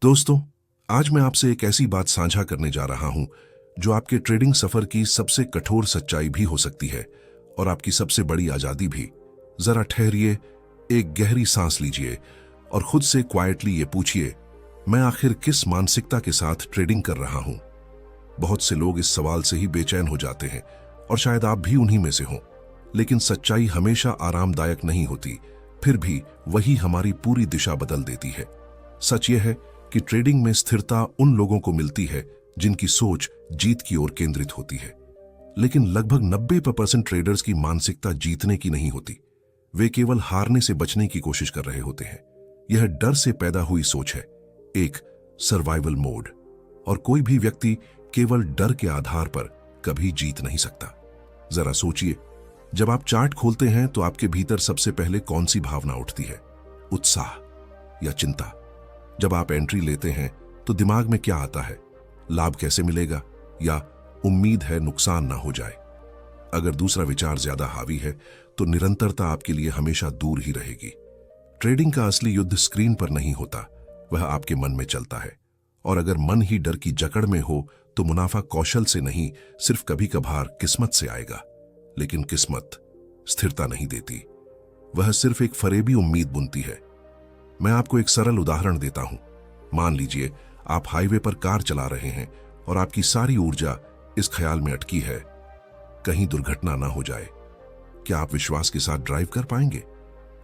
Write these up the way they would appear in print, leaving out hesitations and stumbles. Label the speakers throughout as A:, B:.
A: दोस्तों, आज मैं आपसे एक ऐसी बात साझा करने जा रहा हूं जो आपके ट्रेडिंग सफर की सबसे कठोर सच्चाई भी हो सकती है और आपकी सबसे बड़ी आजादी भी। जरा ठहरिए, एक गहरी सांस लीजिए और खुद से क्वाइटली ये पूछिए, मैं आखिर किस मानसिकता के साथ ट्रेडिंग कर रहा हूं। बहुत से लोग इस सवाल से ही बेचैन हो जाते हैं और शायद आप भी उन्हीं में से हों। लेकिन सच्चाई हमेशा आरामदायक नहीं होती, फिर भी वही हमारी पूरी दिशा बदल देती है। सच यह है कि ट्रेडिंग में स्थिरता उन लोगों को मिलती है जिनकी सोच जीत की ओर केंद्रित होती है। लेकिन लगभग 90% ट्रेडर्स की मानसिकता जीतने की नहीं होती। वे केवल हारने से बचने की कोशिश कर रहे होते हैं। यह डर से पैदा हुई सोच है, एक सर्वाइवल मोड। और कोई भी व्यक्ति केवल डर के आधार पर कभी जीत नहीं सकता। जरा सोचिए, जब आप चार्ट खोलते हैं तो आपके भीतर सबसे पहले कौन सी भावना उठती है? उत्साह या चिंता? जब आप एंट्री लेते हैं तो दिमाग में क्या आता है? लाभ कैसे मिलेगा या उम्मीद है नुकसान ना हो जाए? अगर दूसरा विचार ज्यादा हावी है तो निरंतरता आपके लिए हमेशा दूर ही रहेगी। ट्रेडिंग का असली युद्ध स्क्रीन पर नहीं होता, वह आपके मन में चलता है। और अगर मन ही डर की जकड़ में हो तो मुनाफा कौशल से नहीं, सिर्फ कभी कभार किस्मत से आएगा। लेकिन किस्मत स्थिरता नहीं देती, वह सिर्फ एक फरेबी उम्मीद बुनती है। मैं आपको एक सरल उदाहरण देता हूं। मान लीजिए आप हाईवे पर कार चला रहे हैं और आपकी सारी ऊर्जा इस ख्याल में अटकी है, कहीं दुर्घटना ना हो जाए। क्या आप विश्वास के साथ ड्राइव कर पाएंगे?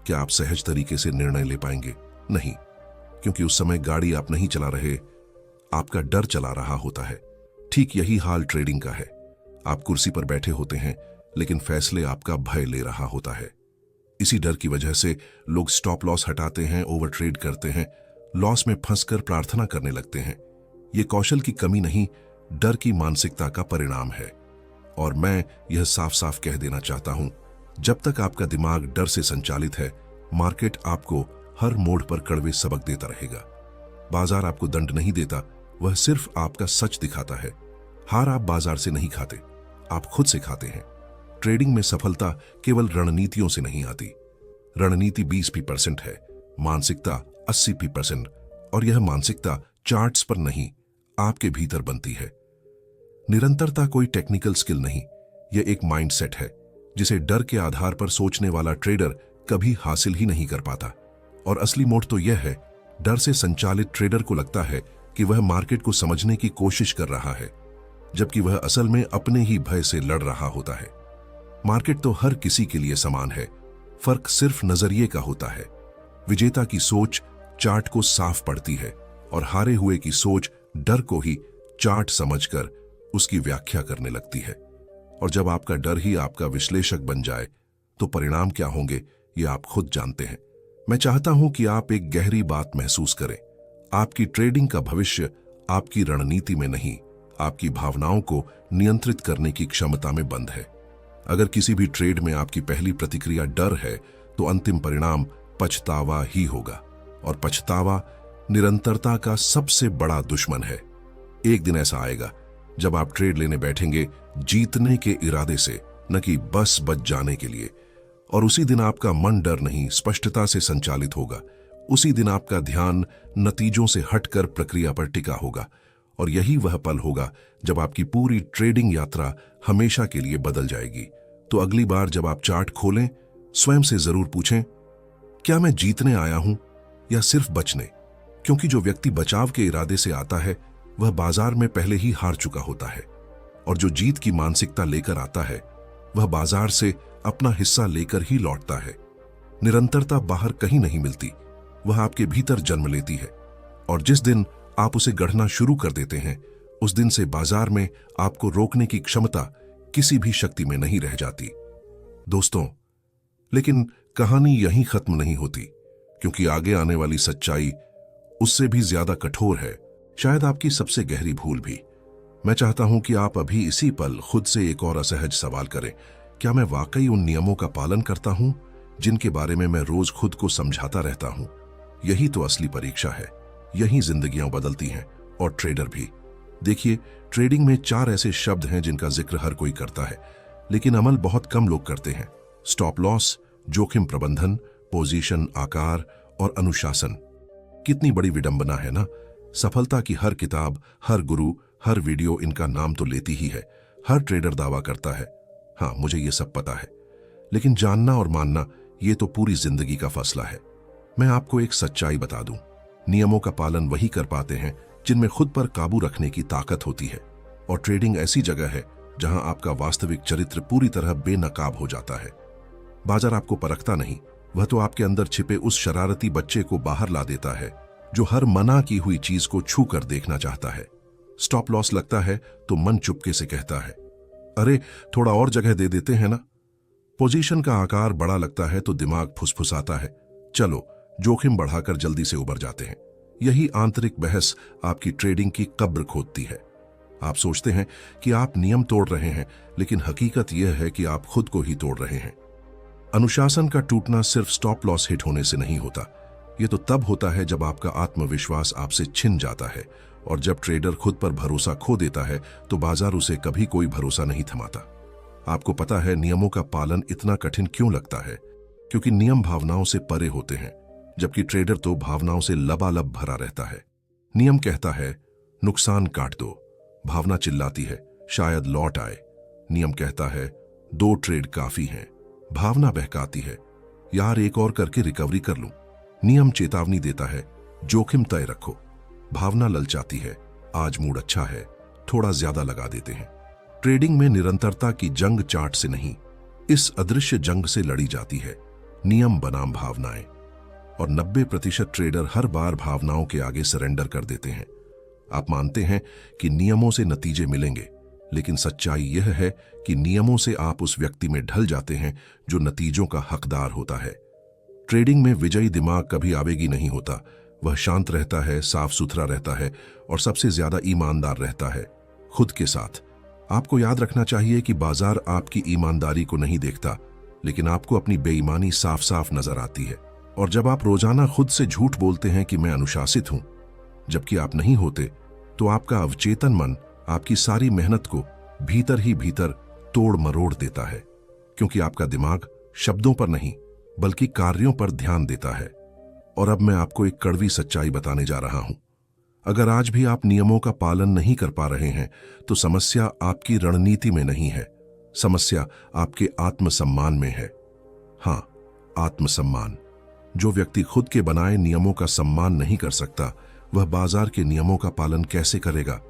A: क्या आप सहज तरीके से निर्णय ले पाएंगे? नहीं, क्योंकि उस समय गाड़ी आप नहीं चला रहे, आपका डर चला रहा होता है। ठीक यही हाल ट्रेडिंग का है। आप कुर्सी पर बैठे होते हैं, लेकिन फैसले आपका भय ले रहा होता है। इसी डर की वजह से लोग स्टॉप लॉस हटाते हैं, ओवर ट्रेड करते हैं, लॉस में फंसकर प्रार्थना करने लगते हैं। ये कौशल की कमी नहीं, डर की मानसिकता का परिणाम है। और मैं यह साफ साफ कह देना चाहता हूं, जब तक आपका दिमाग डर से संचालित है, मार्केट आपको हर मोड़ पर कड़वे सबक देता रहेगा। बाजार आपको दंड नहीं देता, वह सिर्फ आपका सच दिखाता है। हार आप बाजार से नहीं खाते, आप खुद से खाते हैं। ट्रेडिंग में सफलता केवल रणनीतियों से नहीं आती। रणनीति 20% है, मानसिकता 80%। और यह मानसिकता चार्ट्स पर नहीं, आपके भीतर बनती है। निरंतरता कोई टेक्निकल स्किल नहीं, यह एक माइंडसेट है जिसे डर के आधार पर सोचने वाला ट्रेडर कभी हासिल ही नहीं कर पाता। और असली मोड़ तो यह है, डर से संचालित ट्रेडर को लगता है कि वह मार्केट को समझने की कोशिश कर रहा है, जबकि वह असल में अपने ही भय से लड़ रहा होता है। मार्केट तो हर किसी के लिए समान है, फर्क सिर्फ नजरिए का होता है। विजेता की सोच चार्ट को साफ पढ़ती है और हारे हुए की सोच डर को ही चार्ट समझकर उसकी व्याख्या करने लगती है। और जब आपका डर ही आपका विश्लेषक बन जाए तो परिणाम क्या होंगे ये आप खुद जानते हैं। मैं चाहता हूं कि आप एक गहरी बात महसूस करें। आपकी ट्रेडिंग का भविष्य आपकी रणनीति में नहीं, आपकी भावनाओं को नियंत्रित करने की क्षमता में बंद है। अगर किसी भी ट्रेड में आपकी पहली प्रतिक्रिया डर है तो अंतिम परिणाम पछतावा ही होगा। और पछतावा निरंतरता का सबसे बड़ा दुश्मन है। एक दिन ऐसा आएगा जब आप ट्रेड लेने बैठेंगे जीतने के इरादे से, न कि बस बच जाने के लिए। और उसी दिन आपका मन डर नहीं, स्पष्टता से संचालित होगा। उसी दिन आपका ध्यान नतीजों से हटकर प्रक्रिया पर टिका होगा। और यही वह पल होगा जब आपकी पूरी ट्रेडिंग यात्रा हमेशा के लिए बदल जाएगी। तो अगली बार जब आप चार्ट खोलें, स्वयं से जरूर पूछें, क्या मैं जीतने आया हूं या सिर्फ बचने? क्योंकि जो व्यक्ति बचाव के इरादे से आता है वह बाजार में पहले ही हार चुका होता है। और जो जीत की मानसिकता लेकर आता है वह बाजार से अपना हिस्सा लेकर ही लौटता है। निरंतरता बाहर कहीं नहीं मिलती, वह आपके भीतर जन्म लेती है। और जिस दिन आप उसे गढ़ना शुरू कर देते हैं, उस दिन से बाजार में आपको रोकने की क्षमता किसी भी शक्ति में नहीं रह जाती। दोस्तों, लेकिन कहानी यहीं खत्म नहीं होती, क्योंकि आगे आने वाली सच्चाई उससे भी ज्यादा कठोर है, शायद आपकी सबसे गहरी भूल भी। मैं चाहता हूं कि आप अभी इसी पल खुद से एक और असहज सवाल करें, क्या मैं वाकई उन नियमों का पालन करता हूं जिनके बारे में मैं रोज खुद को समझाता रहता हूं? यही तो असली परीक्षा है, यही जिंदगियां बदलती हैं और ट्रेडर भी। देखिए, ट्रेडिंग में 4 ऐसे शब्द हैं जिनका जिक्र हर कोई करता है, लेकिन अमल बहुत कम लोग करते हैं। स्टॉप लॉस, जोखिम प्रबंधन, पोजीशन आकार और अनुशासन। कितनी बड़ी विडंबना है ना? सफलता की हर किताब, हर गुरु, हर वीडियो इनका नाम तो लेती ही है। हर ट्रेडर दावा करता है। हाँ, मुझे ये सब पता है, लेकिन जानना और मानना ये तो पूरी जिंदगी का फैसला है। मैं आपको एक सच्चाई बता दूं, नियमों का पालन वही कर पाते हैं जिनमें खुद पर काबू रखने की ताकत होती है। और ट्रेडिंग ऐसी जगह है जहां आपका वास्तविक चरित्र पूरी तरह बेनकाब हो जाता है। बाजार आपको परखता नहीं, वह तो आपके अंदर छिपे उस शरारती बच्चे को बाहर ला देता है जो हर मना की हुई चीज को छू कर देखना चाहता है। स्टॉप लॉस लगता है तो मन चुपके से कहता है, अरे थोड़ा और जगह दे देते हैं ना। पोजीशन का आकार बड़ा लगता है तो दिमाग फुसफुसाता है, चलो जोखिम बढ़ाकर जल्दी से उबर जाते हैं। यही आंतरिक बहस आपकी ट्रेडिंग की कब्र खोदती है। आप सोचते हैं कि आप नियम तोड़ रहे हैं, लेकिन हकीकत यह है कि आप खुद को ही तोड़ रहे हैं। अनुशासन का टूटना सिर्फ स्टॉप लॉस हिट होने से नहीं होता। यह तो तब होता है जब आपका आत्मविश्वास आपसे छिन जाता है, और जब ट्रेडर खुद पर भरोसा खो देता है तो बाजार उसे कभी कोई भरोसा नहीं थमाता। आपको पता है नियमों का पालन इतना कठिन क्यों लगता है? क्योंकि नियम भावनाओं से परे होते हैं, जबकि ट्रेडर तो भावनाओं से लबालब भरा रहता है। नियम कहता है नुकसान काट दो, भावना चिल्लाती है शायद लौट आए। नियम कहता है 2 ट्रेड काफी हैं, भावना बहकाती है यार एक और करके रिकवरी कर लूं। नियम चेतावनी देता है जोखिम तय रखो, भावना ललचाती है आज मूड अच्छा है, थोड़ा ज्यादा लगा देते हैं। ट्रेडिंग में निरंतरता की जंग चार्ट से नहीं, इस अदृश्य जंग से लड़ी जाती है, नियम बनाम भावनाएं। और 90% ट्रेडर हर बार भावनाओं के आगे सरेंडर कर देते हैं। आप मानते हैं कि नियमों से नतीजे मिलेंगे, लेकिन सच्चाई यह है कि नियमों से आप उस व्यक्ति में ढल जाते हैं जो नतीजों का हकदार होता है। ट्रेडिंग में विजयी दिमाग कभी आवेगी नहीं होता। वह शांत रहता है, साफ सुथरा रहता है और सबसे ज्यादा ईमानदार रहता है खुद के साथ। आपको याद रखना चाहिए कि बाजार आपकी ईमानदारी को नहीं देखता, लेकिन आपको अपनी बेईमानी साफ साफ नजर आती है। और जब आप रोजाना खुद से झूठ बोलते हैं कि मैं अनुशासित हूं, जबकि आप नहीं होते, तो आपका अवचेतन मन आपकी सारी मेहनत को भीतर ही भीतर तोड़ मरोड़ देता है, क्योंकि आपका दिमाग शब्दों पर नहीं बल्कि कार्यों पर ध्यान देता है। और अब मैं आपको एक कड़वी सच्चाई बताने जा रहा हूं। अगर आज भी आप नियमों का पालन नहीं कर पा रहे हैं, तो समस्या आपकी रणनीति में नहीं है, समस्या आपके आत्मसम्मान में है। हां, आत्मसम्मान। जो व्यक्ति खुद के बनाए नियमों का सम्मान नहीं कर सकता, वह बाजार के नियमों का पालन कैसे करेगा?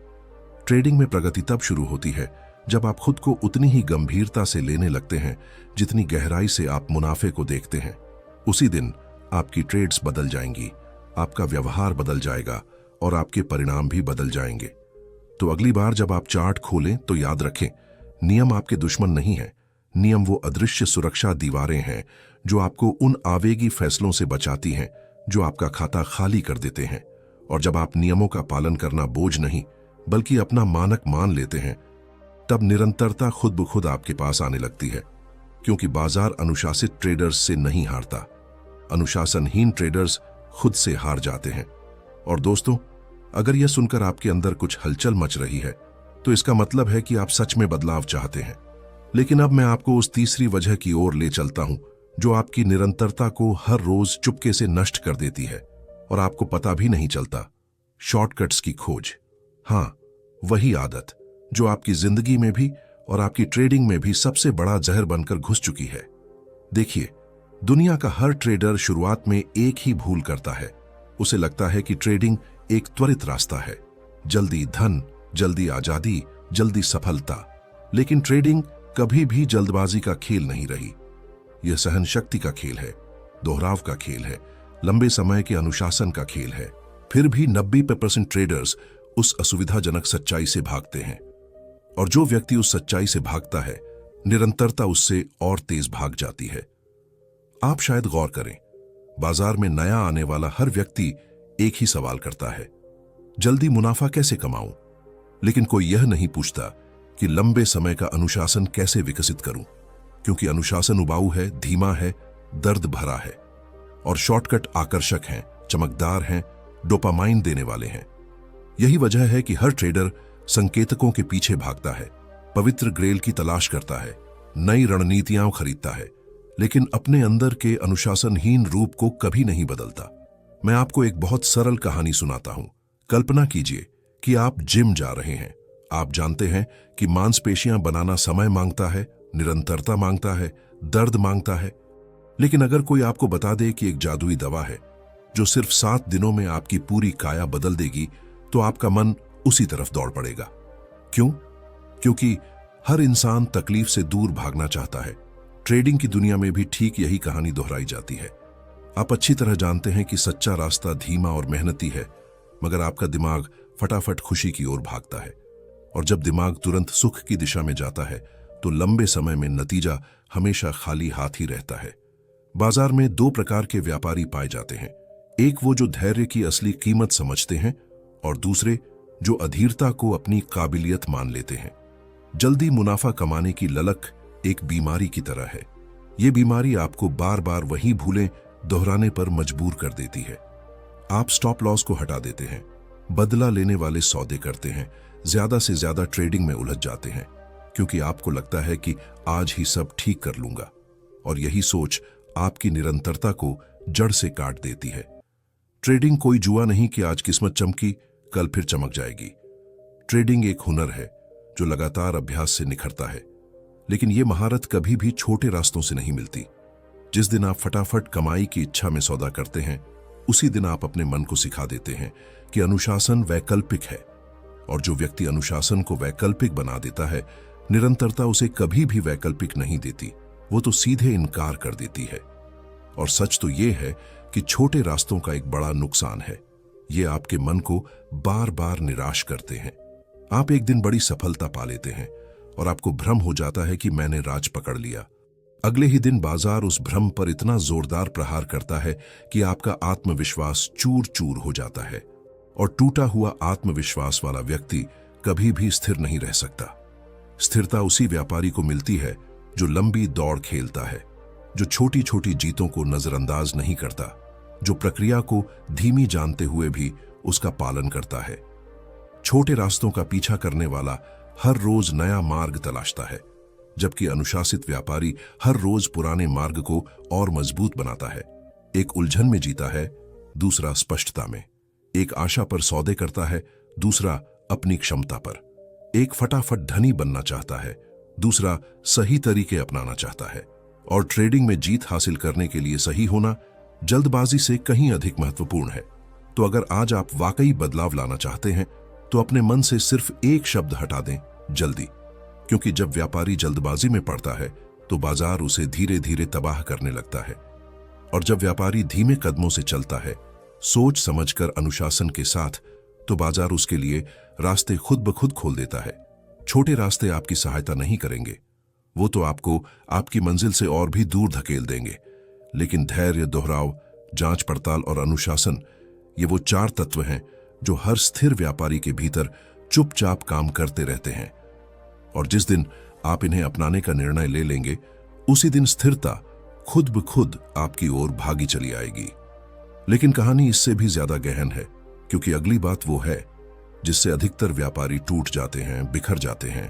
A: ट्रेडिंग में प्रगति तब शुरू होती है जब आप खुद को उतनी ही गंभीरता से लेने लगते हैं जितनी गहराई से आप मुनाफे को देखते हैं। उसी दिन आपकी ट्रेड्स बदल जाएंगी, आपका व्यवहार बदल जाएगा और आपके परिणाम भी बदल जाएंगे। तो अगली बार जब आप चार्ट खोलें तो याद रखें, नियम आपके दुश्मन नहीं है। नियम वो अदृश्य सुरक्षा दीवारें हैं जो आपको उन आवेगी फैसलों से बचाती हैं जो आपका खाता खाली कर देते हैं। और जब आप नियमों का पालन करना बोझ नहीं बल्कि अपना मानक मान लेते हैं, तब निरंतरता खुद ब खुद आपके पास आने लगती है। क्योंकि बाजार अनुशासित ट्रेडर्स से नहीं हारता, अनुशासनहीन ट्रेडर्स खुद से हार जाते हैं। और दोस्तों, अगर यह सुनकर आपके अंदर कुछ हलचल मच रही है, तो इसका मतलब है कि आप सच में बदलाव चाहते हैं। लेकिन अब मैं आपको उस तीसरी वजह की ओर ले चलता हूं जो आपकी निरंतरता को हर रोज चुपके से नष्ट कर देती है और आपको पता भी नहीं चलता। शॉर्टकट्स की खोज। हां, वही आदत जो आपकी जिंदगी में भी और आपकी ट्रेडिंग में भी सबसे बड़ा जहर बनकर घुस चुकी है। देखिए, दुनिया का हर ट्रेडर शुरुआत में एक ही भूल करता है। उसे लगता है कि ट्रेडिंग एक त्वरित रास्ता है, जल्दी धन, जल्दी आजादी, जल्दी सफलता। लेकिन ट्रेडिंग कभी भी जल्दबाजी का खेल नहीं रही। यह सहन शक्ति का खेल है, दोहराव का खेल है, लंबे समय के अनुशासन का खेल है। फिर भी 90% ट्रेडर्स उस असुविधाजनक सच्चाई से भागते हैं। और जो व्यक्ति उस सच्चाई से भागता है, निरंतरता उससे और तेज भाग जाती है। आप शायद गौर करें, बाजार में नया आने वाला हर व्यक्ति एक ही सवाल करता है, जल्दी मुनाफा कैसे कमाऊं? लेकिन कोई यह नहीं पूछता कि लंबे समय का अनुशासन कैसे विकसित करूं, क्योंकि अनुशासन उबाऊ है, धीमा है, दर्द भरा है। और शॉर्टकट आकर्षक हैं, चमकदार हैं, डोपामाइन देने वाले हैं। यही वजह है कि हर ट्रेडर संकेतकों के पीछे भागता है, पवित्र ग्रेल की तलाश करता है, नई रणनीतियां खरीदता है, लेकिन अपने अंदर के अनुशासनहीन रूप को कभी नहीं बदलता। मैं आपको एक बहुत सरल कहानी सुनाता हूं कल्पना कीजिए कि आप जिम जा रहे हैं। आप जानते हैं कि मांसपेशियां बनाना समय मांगता है, निरंतरता मांगता है, दर्द मांगता है। लेकिन अगर कोई आपको बता दे कि एक जादुई दवा है जो सिर्फ 7 दिनों में आपकी पूरी काया बदल देगी, तो आपका मन उसी तरफ दौड़ पड़ेगा। क्यों? क्योंकि हर इंसान तकलीफ से दूर भागना चाहता है। ट्रेडिंग की दुनिया में भी ठीक यही कहानी दोहराई जाती है। आप अच्छी तरह जानते हैं कि सच्चा रास्ता धीमा और मेहनती है, मगर आपका दिमाग फटाफट खुशी की ओर भागता है। और जब दिमाग तुरंत सुख की दिशा में जाता है, तो लंबे समय में नतीजा हमेशा खाली हाथ ही रहता है। बाजार में 2 प्रकार के व्यापारी पाए जाते हैं। एक वो जो धैर्य की असली कीमत समझते हैं, और दूसरे जो अधीरता को अपनी काबिलियत मान लेते हैं। जल्दी मुनाफा कमाने की ललक एक बीमारी की तरह है। ये बीमारी आपको बार बार वही भूलें दोहराने पर मजबूर कर देती है। आप स्टॉप लॉस को हटा देते हैं, बदला लेने वाले सौदे करते हैं, ज्यादा से ज्यादा ट्रेडिंग में उलझ जाते हैं, क्योंकि आपको लगता है कि आज ही सब ठीक कर लूंगा। और यही सोच आपकी निरंतरता को जड़ से काट देती है। ट्रेडिंग कोई जुआ नहीं कि आज किस्मत चमकी, कल फिर चमक जाएगी। ट्रेडिंग एक हुनर है जो लगातार अभ्यास से निखरता है। लेकिन यह महारत कभी भी छोटे रास्तों से नहीं मिलती। जिस दिन आप फटाफट कमाई की इच्छा में सौदा करते हैं, उसी दिन आप अपने मन को सिखा देते हैं कि अनुशासन वैकल्पिक है। और जो व्यक्ति अनुशासन को वैकल्पिक बना देता है, निरंतरता उसे कभी भी वैकल्पिक नहीं देती, वो तो सीधे इनकार कर देती है। और सच तो ये है कि छोटे रास्तों का एक बड़ा नुकसान है। ये आपके मन को बार बार निराश करते हैं। आप एक दिन बड़ी सफलता पा लेते हैं और आपको भ्रम हो जाता है कि मैंने राज पकड़ लिया। अगले ही दिन बाजार उस भ्रम पर इतना जोरदार प्रहार करता है कि आपका आत्मविश्वास चूर चूर हो जाता है। और टूटा हुआ आत्मविश्वास वाला व्यक्ति कभी भी स्थिर नहीं रह सकता। स्थिरता उसी व्यापारी को मिलती है जो लंबी दौड़ खेलता है, जो छोटी छोटी जीतों को नजरअंदाज नहीं करता, जो प्रक्रिया को धीमी जानते हुए भी उसका पालन करता है। छोटे रास्तों का पीछा करने वाला हर रोज नया मार्ग तलाशता है, जबकि अनुशासित व्यापारी हर रोज पुराने मार्ग को और मजबूत बनाता है। एक उलझन में जीता है, दूसरा स्पष्टता में। एक आशा पर सौदे करता है, दूसरा अपनी क्षमता पर। एक फटाफट धनी बनना चाहता है, दूसरा सही तरीके अपनाना चाहता है। और ट्रेडिंग में जीत हासिल करने के लिए सही होना जल्दबाजी से कहीं अधिक महत्वपूर्ण है। तो अगर आज आप वाकई बदलाव लाना चाहते हैं, तो अपने मन से सिर्फ एक शब्द हटा दें, जल्दी। क्योंकि जब व्यापारी जल्दबाजी में पड़ता है, तो बाजार उसे धीरे धीरे तबाह करने लगता है। और जब व्यापारी धीमे कदमों से चलता है, सोच समझकर अनुशासन के साथ, तो बाजार उसके लिए रास्ते खुद ब खुद खोल देता है। छोटे रास्ते आपकी सहायता नहीं करेंगे, वो तो आपको आपकी मंजिल से और भी दूर धकेल देंगे। लेकिन धैर्य, दोहराव, जांच पड़ताल और अनुशासन, ये वो 4 तत्व हैं जो हर स्थिर व्यापारी के भीतर चुपचाप काम करते रहते हैं। और जिस दिन आप इन्हें अपनाने का निर्णय ले लेंगे, उसी दिन स्थिरता खुद ब खुद आपकी ओर भागी चली आएगी। लेकिन कहानी इससे भी ज्यादा गहन है, क्योंकि अगली बात वो है जिससे अधिकतर व्यापारी टूट जाते हैं, बिखर जाते हैं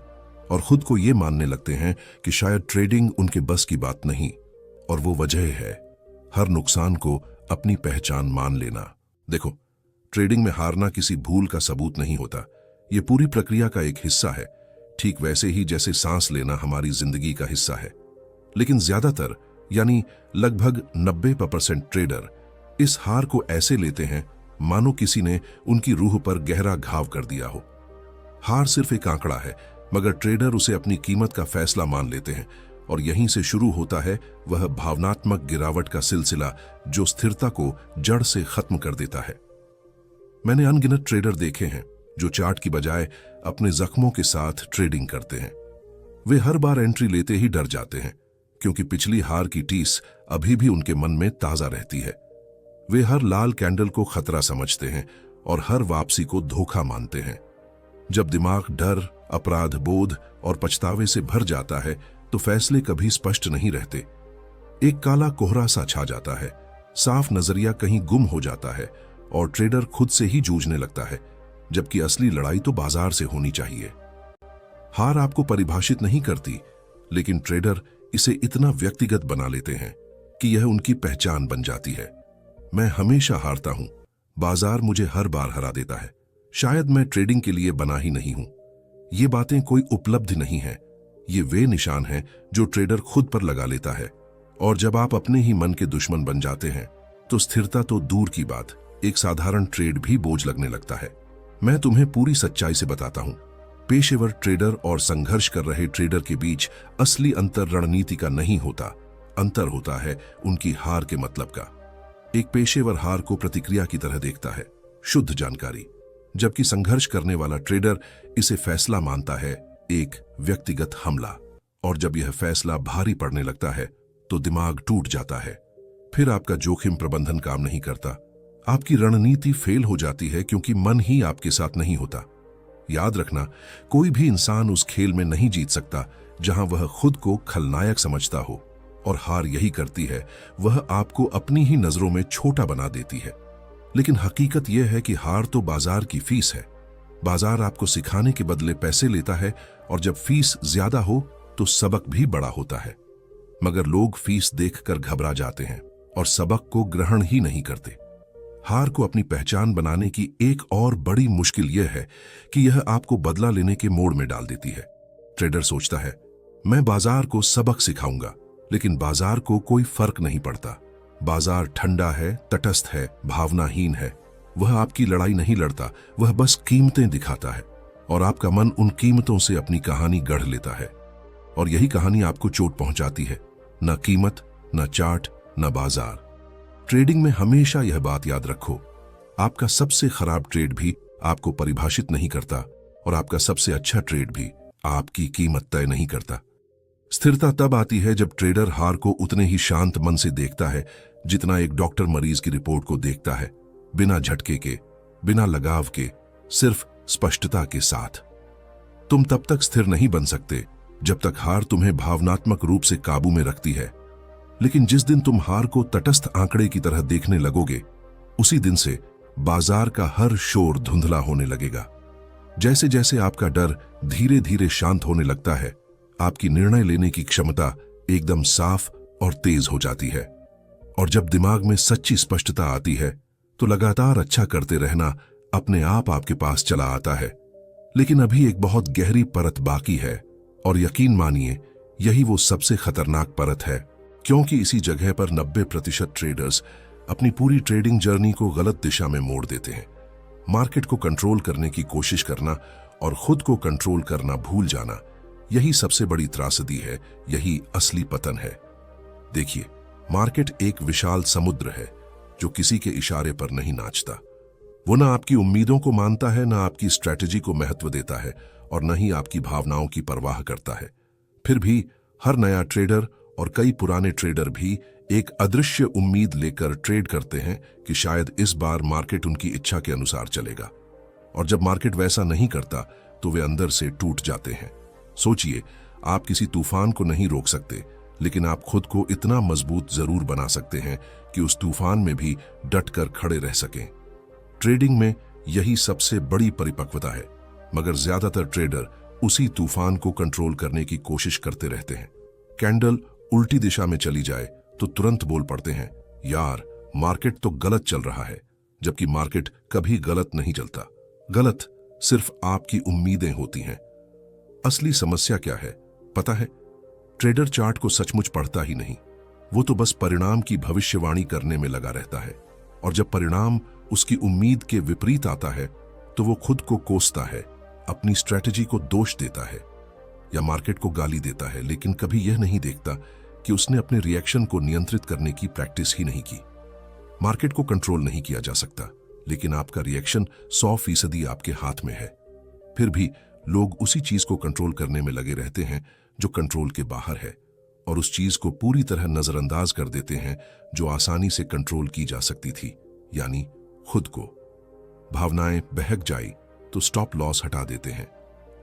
A: और खुद को ये मानने लगते हैं कि शायद ट्रेडिंग उनके बस की बात नहीं। और वो वजह है हर नुकसान को अपनी पहचान मान लेना। देखो, ट्रेडिंग में हारना किसी भूल का सबूत नहीं होता, ये पूरी प्रक्रिया का एक हिस्सा है, ठीक वैसे ही जैसे सांस लेना हमारी जिंदगी का हिस्सा है। लेकिन ज्यादातर यानी लगभग 90% ट्रेडर इस हार को ऐसे लेते हैं मानो किसी ने उनकी रूह पर गहरा घाव कर दिया हो। हार सिर्फ एक आंकड़ा है, मगर ट्रेडर उसे अपनी कीमत का फैसला मान लेते हैं। और यहीं से शुरू होता है वह भावनात्मक गिरावट का सिलसिला जो स्थिरता को जड़ से खत्म कर देता है। मैंने अनगिनत ट्रेडर देखे हैं जो चार्ट की बजाय अपने जख्मों के साथ ट्रेडिंग करते हैं। वे हर बार एंट्री लेते ही डर जाते हैं, क्योंकि पिछली हार की टीस अभी भी उनके मन में ताजा रहती है। वे हर लाल कैंडल को खतरा समझते हैं और हर वापसी को धोखा मानते हैं। जब दिमाग डर, अपराध बोध और पछतावे से भर जाता है, तो फैसले कभी स्पष्ट नहीं रहते। एक काला कोहरा सा छा जाता है, साफ नजरिया कहीं गुम हो जाता है और ट्रेडर खुद से ही जूझने लगता है, जबकि असली लड़ाई तो बाजार से होनी चाहिए। हार आपको परिभाषित नहीं करती, लेकिन ट्रेडर इसे इतना व्यक्तिगत बना लेते हैं कि यह उनकी पहचान बन जाती है। मैं हमेशा हारता हूं, बाजार मुझे हर बार हरा देता है, शायद मैं ट्रेडिंग के लिए बना ही नहीं हूं। ये बातें कोई उपलब्धि नहीं है, ये वे निशान हैं जो ट्रेडर खुद पर लगा लेता है। और जब आप अपने ही मन के दुश्मन बन जाते हैं तो स्थिरता तो दूर की बात, एक साधारण ट्रेड भी बोझ लगने लगता है। मैं तुम्हें पूरी सच्चाई से बताता हूं। पेशेवर ट्रेडर और संघर्ष कर रहे ट्रेडर के बीच असली अंतर रणनीति का नहीं होता, अंतर होता है उनकी हार के मतलब का। एक पेशेवर हार को प्रतिक्रिया की तरह देखता है, शुद्ध जानकारी, जबकि संघर्ष करने वाला ट्रेडर इसे फैसला मानता है, एक व्यक्तिगत हमला। और जब यह फैसला भारी पड़ने लगता है तो दिमाग टूट जाता है। फिर आपका जोखिम प्रबंधन काम नहीं करता, आपकी रणनीति फेल हो जाती है क्योंकि मन ही आपके साथ नहीं होता। याद रखना, कोई भी इंसान उस खेल में नहीं जीत सकता जहां वह खुद को खलनायक समझता हो, और हार यही करती है, वह आपको अपनी ही नजरों में छोटा बना देती है। लेकिन हकीकत यह है कि हार तो बाजार की फीस है। बाजार आपको सिखाने के बदले पैसे लेता है, और जब फीस ज्यादा हो तो सबक भी बड़ा होता है। मगर लोग फीस देखकर घबरा जाते हैं और सबक को ग्रहण ही नहीं करते। हार को अपनी पहचान बनाने की एक और बड़ी मुश्किल यह है कि यह आपको बदला लेने के मोड़ में डाल देती है। ट्रेडर सोचता है, मैं बाजार को सबक सिखाऊंगा, लेकिन बाजार को कोई फर्क नहीं पड़ता। बाजार ठंडा है, तटस्थ है, भावनाहीन है। वह आपकी लड़ाई नहीं लड़ता, वह बस कीमतें दिखाता है, और आपका मन उन कीमतों से अपनी कहानी गढ़ लेता है। और यही कहानी आपको चोट पहुंचाती है, न कीमत, न चार्ट, न बाजार। ट्रेडिंग में हमेशा यह बात याद रखो, आपका सबसे खराब ट्रेड भी आपको परिभाषित नहीं करता, और आपका सबसे अच्छा ट्रेड भी आपकी कीमत तय नहीं करता। स्थिरता तब आती है जब ट्रेडर हार को उतने ही शांत मन से देखता है जितना एक डॉक्टर मरीज की रिपोर्ट को देखता है, बिना झटके के, बिना लगाव के, सिर्फ स्पष्टता के साथ। तुम तब तक स्थिर नहीं बन सकते जब तक हार तुम्हें भावनात्मक रूप से काबू में रखती है। लेकिन जिस दिन तुम हार को तटस्थ आंकड़े की तरह देखने लगोगे, उसी दिन से बाजार का हर शोर धुंधला होने लगेगा। जैसे जैसे आपका डर धीरे धीरे शांत होने लगता है, आपकी निर्णय लेने की क्षमता एकदम साफ और तेज हो जाती है। और जब दिमाग में सच्ची स्पष्टता आती है तो लगातार अच्छा करते रहना अपने आप आपके पास चला आता है। लेकिन अभी एक बहुत गहरी परत बाकी है, और यकीन मानिए यही वो सबसे खतरनाक परत है, क्योंकि इसी जगह पर 90% ट्रेडर्स अपनी पूरी ट्रेडिंग जर्नी को गलत दिशा में मोड़ देते हैं। मार्केट को कंट्रोल करने की कोशिश करना और खुद को कंट्रोल करना भूल जाना, यही सबसे बड़ी त्रासदी है, यही असली पतन है। देखिए, मार्केट एक विशाल समुद्र है जो किसी के इशारे पर नहीं नाचता। वो ना आपकी उम्मीदों को मानता है, ना आपकी स्ट्रैटेजी को महत्व देता है, और न ही आपकी भावनाओं की परवाह करता है। फिर भी हर नया ट्रेडर और कई पुराने ट्रेडर भी एक अदृश्य उम्मीद लेकर ट्रेड करते हैं कि शायद इस बार मार्केट उनकी इच्छा के अनुसार चलेगा। और जब मार्केट वैसा नहीं करता तो वे अंदर से टूट जाते हैं। सोचिए, आप किसी तूफान को नहीं रोक सकते, लेकिन आप खुद को इतना मजबूत जरूर बना सकते हैं कि उस तूफान में भी डटकर खड़े रह सकें। ट्रेडिंग में यही सबसे बड़ी परिपक्वता है, मगर ज्यादातर ट्रेडर उसी तूफान को कंट्रोल करने की कोशिश करते रहते हैं। कैंडल उल्टी दिशा में चली जाए तो तुरंत बोल पड़ते हैं, यार मार्केट तो गलत चल रहा है, जबकि मार्केट कभी गलत नहीं चलता। गलत सिर्फ आपकी उम्मीदें होती हैं। असली समस्या क्या है पता है? ट्रेडर चार्ट को सचमुच पढ़ता ही नहीं, वो तो बस परिणाम की भविष्यवाणी करने में लगा रहता है। और जब परिणाम उसकी उम्मीद के विपरीत आता है तो वो खुद को कोसता है, अपनी स्ट्रैटेजी को दोष देता है या मार्केट को गाली देता है, लेकिन कभी यह नहीं देखता कि उसने अपने रिएक्शन को नियंत्रित करने की प्रैक्टिस ही नहीं की। मार्केट को कंट्रोल नहीं किया जा सकता, लेकिन आपका रिएक्शन 100% आपके हाथ में है। फिर भी लोग उसी चीज को कंट्रोल करने में लगे रहते हैं जो कंट्रोल के बाहर है, और उस चीज को पूरी तरह नजरअंदाज कर देते हैं जो आसानी से कंट्रोल की जा सकती थी, यानी खुद को। भावनाएं बहक जाई तो स्टॉप लॉस हटा देते हैं,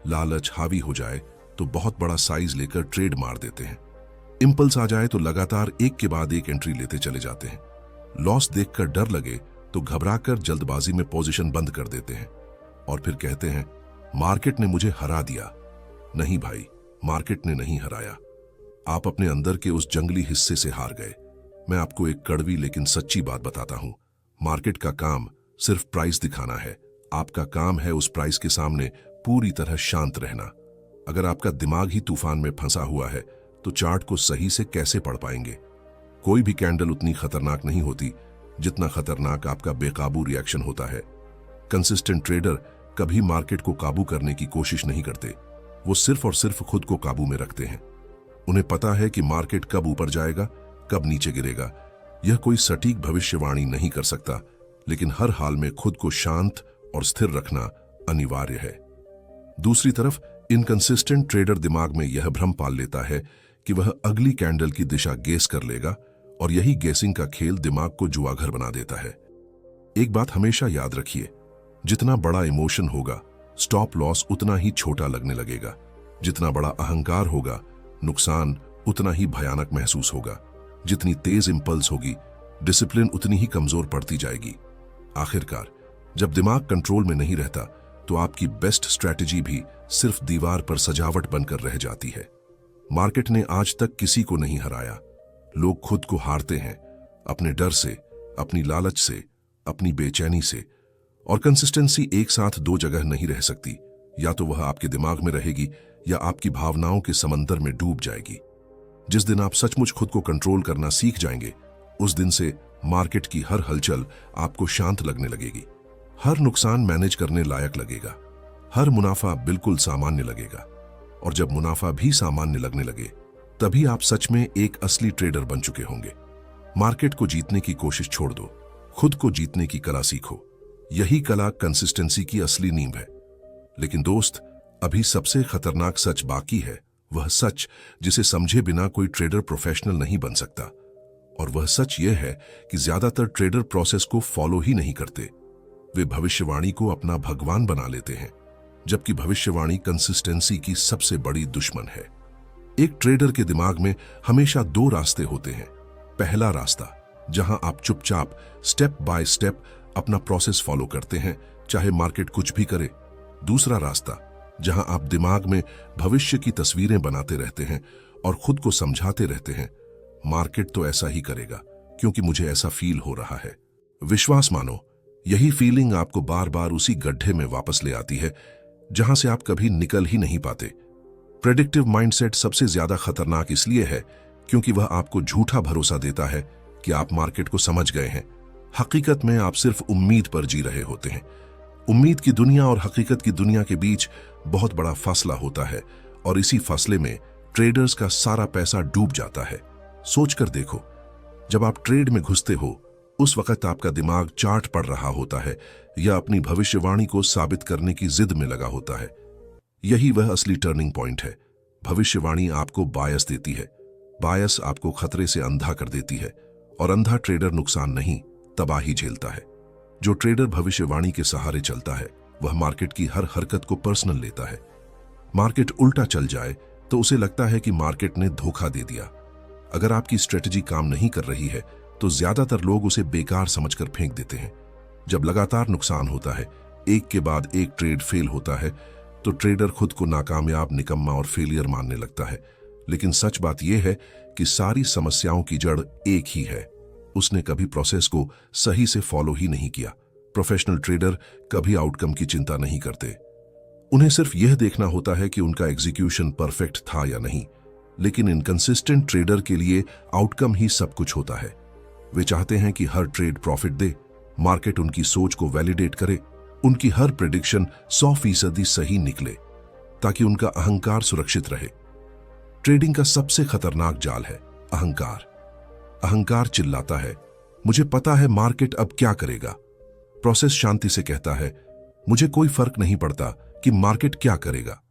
A: लालच हावी हो जाए तो बहुत बड़ा साइज लेकर ट्रेड मार देते हैं, इंपल्स आ जाए तो लगातार एक के बाद एक एंट्री लेते चले जाते हैं, लॉस देखकर डर लगे तो घबराकर जल्दबाजी में पोजीशन बंद कर देते हैं, और फिर कहते हैं मार्केट ने मुझे हरा दिया। नहीं भाई, मार्केट ने नहीं हराया, आप अपने अंदर के उस जंगली हिस्से से हार गए। मैं आपको एक कड़वी लेकिन सच्ची बात बताता हूं, मार्केट का काम सिर्फ प्राइस दिखाना है, आपका काम है उस प्राइस के सामने पूरी तरह शांत रहना। अगर आपका दिमाग ही तूफान में फंसा हुआ है तो चार्ट को सही से कैसे पढ़ पाएंगे? कोई भी कैंडल उतनी खतरनाक नहीं होती जितना खतरनाक आपका बेकाबू रिएक्शन होता है। कंसिस्टेंट ट्रेडर कभी मार्केट को काबू करने की कोशिश नहीं करते, वो सिर्फ और सिर्फ खुद को काबू में रखते हैं। उन्हें पता है कि मार्केट कब ऊपर जाएगा, कब नीचे गिरेगा। यह कोई सटीक भविष्यवाणी नहीं कर सकता, लेकिन हर हाल में खुद को शांत और स्थिर रखना अनिवार्य है। दूसरी तरफ इनकंसिस्टेंट ट्रेडर दिमाग में यह भ्रम पाल लेता है कि वह अगली कैंडल की दिशा गेस कर लेगा, और यही गेसिंग का खेल दिमाग को जुआघर बना देता है। एक बात हमेशा याद रखिए, जितना बड़ा इमोशन होगा स्टॉप लॉस उतना ही छोटा लगने लगेगा। जितना बड़ा अहंकार होगा नुकसान उतना ही भयानक महसूस होगा। जितनी तेज इंपल्स होगी डिसिप्लिन उतनी ही कमजोर पड़ती जाएगी। आखिरकार जब दिमाग कंट्रोल में नहीं रहता तो आपकी बेस्ट स्ट्रैटेजी भी सिर्फ दीवार पर सजावट बनकर रह जाती है। मार्केट ने आज तक किसी को नहीं हराया। लोग खुद को हारते हैं, अपने डर से, अपनी लालच से, अपनी बेचैनी से। और कंसिस्टेंसी एक साथ दो जगह नहीं रह सकती। या तो वह आपके दिमाग में रहेगी या आपकी भावनाओं के समंदर में डूब जाएगी। जिस दिन आप सचमुच खुद को कंट्रोल करना सीख जाएंगे, उस दिन से मार्केट की हर हलचल आपको शांत लगने लगेगी। हर नुकसान मैनेज करने लायक लगेगा, हर मुनाफा बिल्कुल सामान्य लगेगा। और जब मुनाफा भी सामान्य लगने लगे तभी आप सच में एक असली ट्रेडर बन चुके होंगे। मार्केट को जीतने की कोशिश छोड़ दो, खुद को जीतने की कला सीखो। यही कला कंसिस्टेंसी की असली नींव है। लेकिन दोस्त, अभी सबसे खतरनाक सच बाकी है, वह सच जिसे समझे बिना कोई ट्रेडर प्रोफेशनल नहीं बन सकता। और वह सच यह है कि ज्यादातर ट्रेडर प्रोसेस को फॉलो ही नहीं करते। वे भविष्यवाणी को अपना भगवान बना लेते हैं, जबकि भविष्यवाणी कंसिस्टेंसी की सबसे बड़ी दुश्मन है। एक ट्रेडर के दिमाग में हमेशा दो रास्ते होते हैं। पहला रास्ता, जहां आप चुपचाप स्टेप बाय स्टेप अपना प्रोसेस फॉलो करते हैं, चाहे मार्केट कुछ भी करे। दूसरा रास्ता, जहां आप दिमाग में भविष्य की तस्वीरें बनाते रहते हैं और खुद को समझाते रहते हैं, मार्केट तो ऐसा ही करेगा क्योंकि मुझे ऐसा फील हो रहा है। विश्वास मानो, यही फीलिंग आपको बार बार उसी गड्ढे में वापस ले आती है जहां से आप कभी निकल ही नहीं पाते। प्रेडिक्टिव माइंडसेट सबसे ज्यादा खतरनाक इसलिए है क्योंकि वह आपको झूठा भरोसा देता है कि आप मार्केट को समझ गए हैं। हकीकत में आप सिर्फ उम्मीद पर जी रहे होते हैं। उम्मीद की दुनिया और हकीकत की दुनिया के बीच बहुत बड़ा फासला होता है, और इसी फासले में ट्रेडर्स का सारा पैसा डूब जाता है। सोचकर देखो, जब आप ट्रेड में घुसते हो उस वक्त आपका दिमाग चार्ट पढ़ रहा होता है या अपनी भविष्यवाणी को साबित करने की जिद में लगा होता है। यही वह असली टर्निंग पॉइंट है। भविष्यवाणी आपको बायस देती है, बायस आपको खतरे से अंधा कर देती है, और अंधा ट्रेडर नुकसान नहीं तबाही झेलता है। जो ट्रेडर भविष्यवाणी के सहारे चलता है वह मार्केट की हर हरकत को पर्सनल लेता है। मार्केट उल्टा चल जाए तो उसे लगता है कि मार्केट ने धोखा दे दिया। अगर आपकी स्ट्रेटजी काम नहीं कर रही है तो ज्यादातर लोग उसे बेकार समझकर फेंक देते हैं। जब लगातार नुकसान होता है, एक के बाद एक ट्रेड फेल होता है, तो ट्रेडर खुद को नाकामयाब, निकम्मा और फेलियर मानने लगता है। लेकिन सच बात यह है कि सारी समस्याओं की जड़ एक ही है, उसने कभी प्रोसेस को सही से फॉलो ही नहीं किया। प्रोफेशनल ट्रेडर कभी आउटकम की चिंता नहीं करते। उन्हें सिर्फ यह देखना होता है कि उनका एग्जीक्यूशन परफेक्ट था या नहीं। लेकिन इनकंसिस्टेंट ट्रेडर के लिए आउटकम ही सब कुछ होता है। वे चाहते हैं कि हर ट्रेड प्रॉफिट दे, मार्केट उनकी सोच को वैलिडेट करे, उनकी हर प्रेडिक्शन 100% सही निकले, ताकि उनका अहंकार सुरक्षित रहे। ट्रेडिंग का सबसे खतरनाक जाल है अहंकार। अहंकार चिल्लाता है, मुझे पता है मार्केट अब क्या करेगा। प्रोसेस शांति से कहता है, मुझे कोई फर्क नहीं पड़ता कि मार्केट क्या करेगा,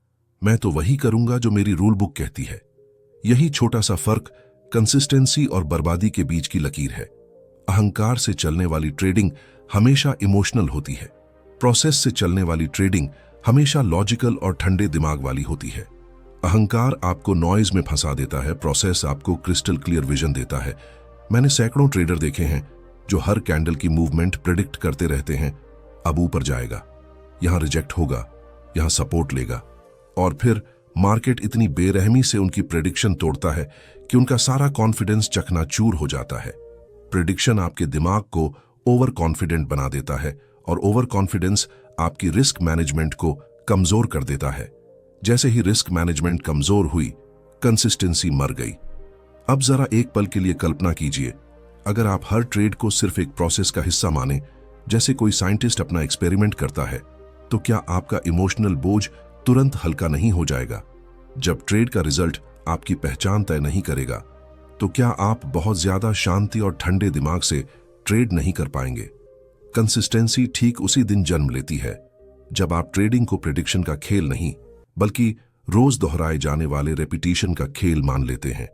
A: मैं तो वही करूंगा जो मेरी रूल बुक कहती है। यही छोटा सा फर्क कंसिस्टेंसी और बर्बादी के बीच की लकीर है। अहंकार से चलने वाली ट्रेडिंग हमेशा इमोशनल होती है। प्रोसेस से चलने वाली ट्रेडिंग हमेशा लॉजिकल और ठंडे दिमाग वाली होती है। अहंकार आपको नॉइज में फंसा देता है, प्रोसेस आपको क्रिस्टल क्लियर विजन देता है। मैंने सैकड़ों ट्रेडर देखे हैं जो हर कैंडल की मूवमेंट प्रेडिक्ट करते रहते हैं। अब ऊपर जाएगा, यहां रिजेक्ट होगा, यहां सपोर्ट लेगा, और फिर मार्केट इतनी बेरहमी से उनकी प्रेडिक्शन तोड़ता है कि उनका सारा कॉन्फिडेंस चकनाचूर हो जाता है। प्रेडिक्शन आपके दिमाग को ओवर कॉन्फिडेंट बना देता है, और ओवर कॉन्फिडेंस आपकी रिस्क मैनेजमेंट को कमजोर कर देता है। जैसे ही रिस्क मैनेजमेंट कमजोर हुई, कंसिस्टेंसी मर गई। अब जरा एक पल के लिए कल्पना कीजिए, अगर आप हर ट्रेड को सिर्फ एक प्रोसेस का हिस्सा माने, जैसे कोई साइंटिस्ट अपना एक्सपेरिमेंट करता है, तो क्या आपका इमोशनल बोझ तुरंत हल्का नहीं हो जाएगा? जब ट्रेड का रिजल्ट आपकी पहचान तय नहीं करेगा, तो क्या आप बहुत ज्यादा शांति और ठंडे दिमाग से ट्रेड नहीं कर पाएंगे? कंसिस्टेंसी ठीक उसी दिन जन्म लेती है जब आप ट्रेडिंग को प्रेडिक्शन का खेल नहीं, बल्कि रोज दोहराए जाने वाले रेपिटेशन का खेल मान लेते हैं।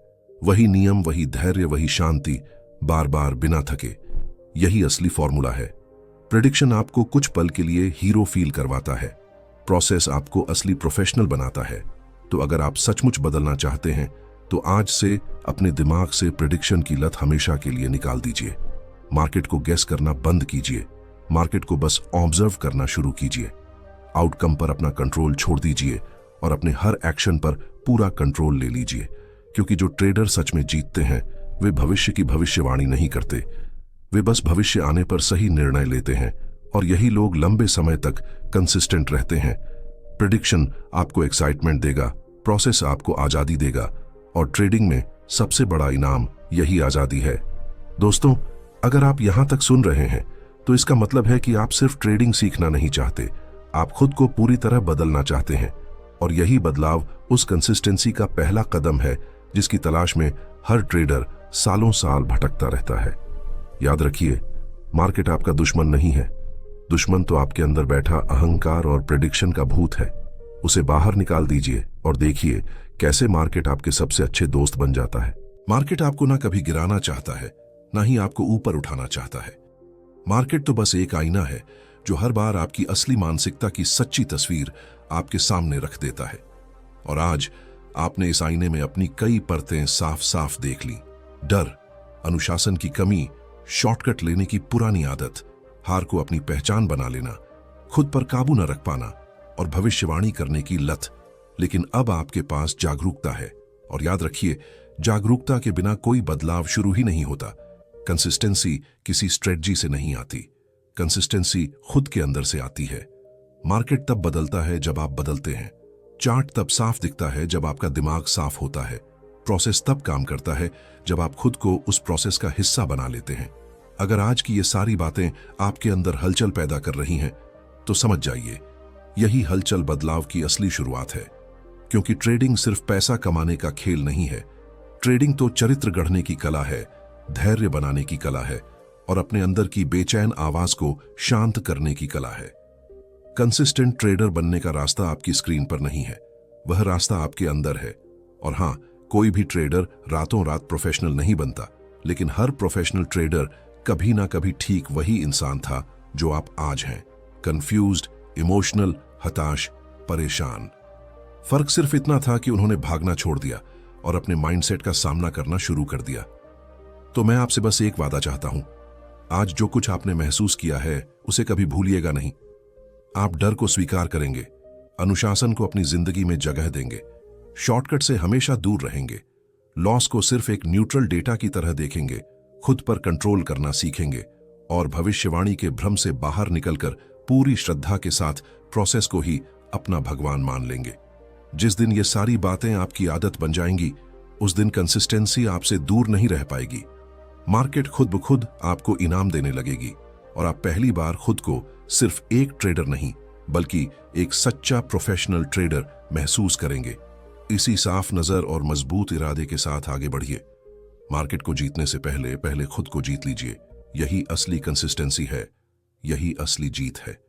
A: वही नियम, वही धैर्य, वही शांति, बार बार बिना थके। यही असली फॉर्मूला है। प्रेडिक्शन आपको कुछ पल के लिए हीरो फील करवाता है, प्रोसेस आपको असली प्रोफेशनल बनाता है। तो अगर आप सचमुच बदलना चाहते हैं, तो आज से अपने दिमाग से प्रेडिक्शन की लत हमेशा के लिए निकाल दीजिए। मार्केट को गेस करना बंद कीजिए, मार्केट को बस ऑब्जर्व करना शुरू कीजिए। आउटकम पर अपना कंट्रोल छोड़ दीजिए और अपने हर एक्शन पर पूरा कंट्रोल ले लीजिए, क्योंकि जो ट्रेडर सच में जीतते हैं, वे भविष्य की भविष्यवाणी नहीं करते, वे बस भविष्य आने पर सही निर्णय लेते हैं। और यही लोग लंबे समय तक कंसिस्टेंट रहते हैं। प्रेडिक्शन आपको एक्साइटमेंट देगा, प्रोसेस आपको आजादी देगा, और ट्रेडिंग में सबसे बड़ा इनाम यही आजादी है। दोस्तों, अगर आप यहां तक सुन रहे हैं, तो इसका मतलब है कि आप सिर्फ ट्रेडिंग सीखना नहीं चाहते, आप खुद को पूरी तरह बदलना चाहते हैं। और यही बदलाव उस कंसिस्टेंसी का पहला कदम है जिसकी तलाश में हर ट्रेडर सालों साल भटकता रहता है। याद रखिए, मार्केट आपका दुश्मन नहीं है। दुश्मन तो आपके अंदर बैठा अहंकार और प्रेडिक्शन का भूत है। उसे बाहर निकाल दीजिए और देखिए कैसे मार्केट आपके सबसे अच्छे दोस्त बन जाता है। मार्केट आपको ना कभी गिराना चाहता है, ना ही आपको ऊपर उठाना चाहता है। मार्केट तो बस एक आईना है जो हर बार आपकी असली मानसिकता की सच्ची तस्वीर आपके सामने रख देता है। और आज आपने इस आईने में अपनी कई परतें साफ साफ देख ली। डर, अनुशासन की कमी, शॉर्टकट लेने की पुरानी आदत, हार को अपनी पहचान बना लेना, खुद पर काबू न रख पाना और भविष्यवाणी करने की लत। लेकिन अब आपके पास जागरूकता है, और याद रखिए, जागरूकता के बिना कोई बदलाव शुरू ही नहीं होता। कंसिस्टेंसी किसी स्ट्रेटजी से नहीं आती, कंसिस्टेंसी खुद के अंदर से आती है। मार्केट तब बदलता है जब आप बदलते हैं। चार्ट तब साफ दिखता है जब आपका दिमाग साफ होता है। प्रोसेस तब काम करता है जब आप खुद को उस प्रोसेस का हिस्सा बना लेते हैं। अगर आज की ये सारी बातें आपके अंदर हलचल पैदा कर रही हैं, तो समझ जाइए, यही हलचल बदलाव की असली शुरुआत है। क्योंकि ट्रेडिंग सिर्फ पैसा कमाने का खेल नहीं है। ट्रेडिंग तो चरित्र गढ़ने की कला है, धैर्य बनाने की कला है, और अपने अंदर की बेचैन आवाज को शांत करने की कला है। कंसिस्टेंट ट्रेडर बनने का रास्ता आपकी स्क्रीन पर नहीं है, वह रास्ता आपके अंदर है। और हां, कोई भी ट्रेडर रातों रात प्रोफेशनल नहीं बनता, लेकिन हर प्रोफेशनल ट्रेडर कभी ना कभी ठीक वही इंसान था जो आप आज हैं। कंफ्यूज्ड, इमोशनल, हताश, परेशान। फर्क सिर्फ इतना था कि उन्होंने भागना छोड़ दिया और अपने माइंडसेट का सामना करना शुरू कर दिया। तो मैं आपसे बस एक वादा चाहता हूं, आज जो कुछ आपने महसूस किया है उसे कभी भूलिएगा नहीं। आप डर को स्वीकार करेंगे, अनुशासन को अपनी जिंदगी में जगह देंगे, शॉर्टकट से हमेशा दूर रहेंगे, लॉस को सिर्फ एक न्यूट्रल डेटा की तरह देखेंगे, खुद पर कंट्रोल करना सीखेंगे, और भविष्यवाणी के भ्रम से बाहर निकलकर पूरी श्रद्धा के साथ प्रोसेस को ही अपना भगवान मान लेंगे। जिस दिन ये सारी बातें आपकी आदत बन जाएंगी, उस दिन कंसिस्टेंसी आपसे दूर नहीं रह पाएगी। मार्केट खुद ब खुद आपको इनाम देने लगेगी, और आप पहली बार खुद को सिर्फ एक ट्रेडर नहीं, बल्कि एक सच्चा प्रोफेशनल ट्रेडर महसूस करेंगे। इसी साफ नजर और मजबूत इरादे के साथ आगे बढ़िए। मार्केट को जीतने से पहले खुद को जीत लीजिए। यही असली कंसिस्टेंसी है, यही असली जीत है।